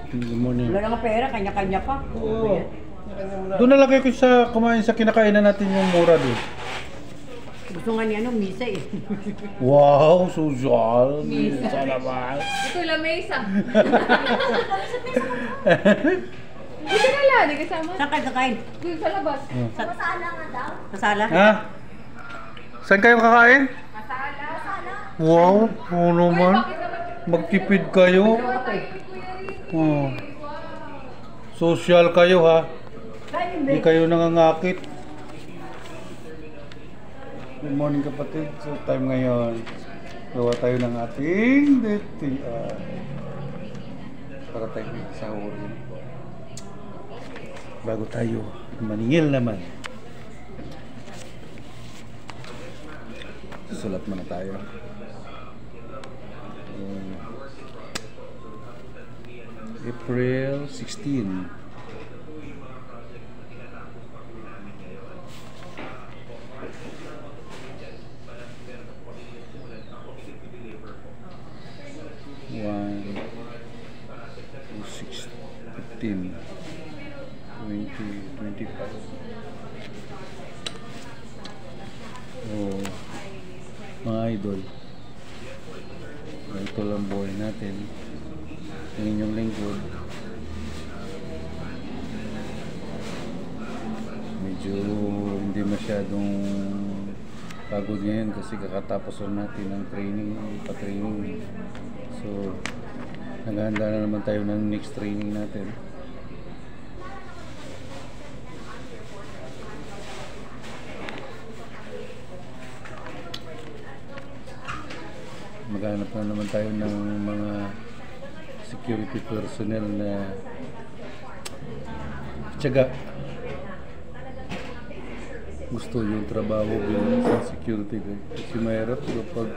Good morning. Wala nga pera, kanya-kanya pa. Oo. Doon na lang kayo sa kumain sa kinakainan natin yung mura doon. Gusto nga niya misa eh. Wow, social. Misa. Naman. Ito lang mesa. Dito na lang, di kasama. Saan kayo kakain? Doon sa labas. Sa sala nga daw. Sa sala? Ha? Saan kayo kakain? Masala. Wow, oo naman. Magtipid kayo. Oh. Social kayo ha. Hindi kayo nangangakit. Good morning kapatid. So time ngayon, gawa tayo ng ating DTI. Para tayo may sahur. Bago tayo maningil naman. Susulat muna tayo. April 16. Oh, mga idol, ito lang buhay natin. Yung inyong lingkod medyo hindi masyadong pagod ngayon kasi kakatapos lang natin ng training, pa-training. So naghahanda na naman tayo ng next training natin. Maghanap na naman tayo ng mga security personnel na tiyaga gusto yung trabaho bilang sa security guard. Kasi mahirap kapag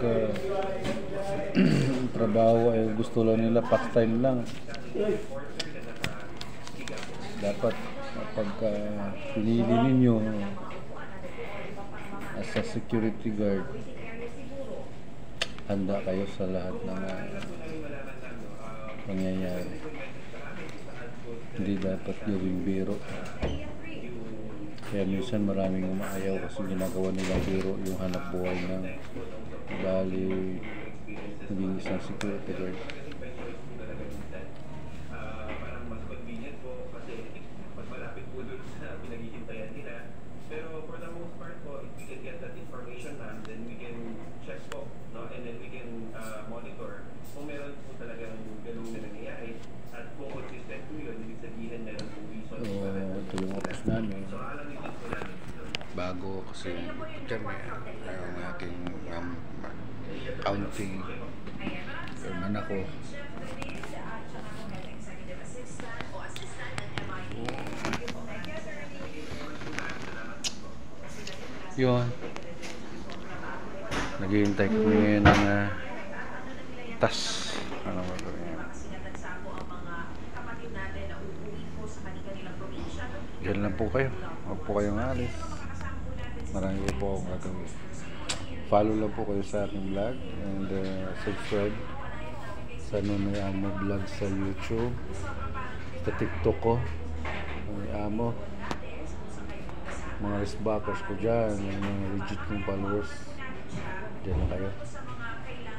trabaho ay gusto lang nila part-time lang. Dapat kapag pinili ninyo as a security guard, handa kayo sa lahat ng pangyayari. Hindi dapat gawing biro. Kaya minsan maraming umaayaw kasi ginagawa nilang biro yung hanap buhay ng bali naging isang security guard. Pero for the most part po, if we can get that information ma'am, then we can check po, no? And then we can monitor kung meron po talagang ganung na nangyayari at kung consistent po yun, ibig sabihin meron po reason. Ito yung office namin. So alamitin po namin. Bago kasi dyan may ang aking counting yung anak ko. Yun. Naghihintay ko ngayon ng tas. Ano ba ito yan? Diyan lang po kayo. Huwag po kayong alis. Marami po akong gagawin. Follow lang po kayo sa aking vlog and subscribe sa Nonoy Amo vlog sa YouTube, sa TikTok ko, Nonoy Amo. Mga resbackers ko dyan, yung mga legit kong followers, dyan lang kayo.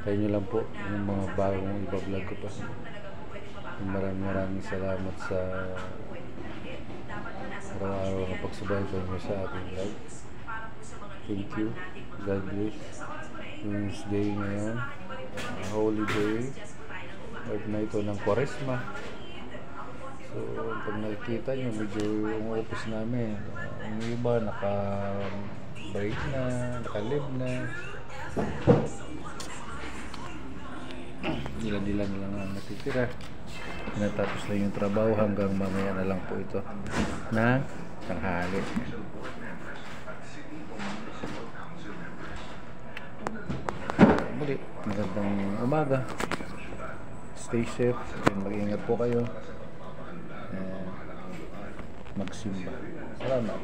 Tayo nyo lang po yung mga bagong iba-vlog ko pa. Maraming salamat sa araw-araw na pagsubaybay nyo sa aking vlog. Thank you. God bless. Wednesday ngayon, holy day, at na ito ng Kwaresma. So pag nakikita nyo, medyo yung office namin, yung iba naka-break na, naka-live na, dila-dila na lang ang natitira. Natapos lang yung trabaho hanggang mamaya na lang po ito na tanghali. Muli, magandang umaga. Stay safe and mag-ingat po kayo. Magsimba. Salamat.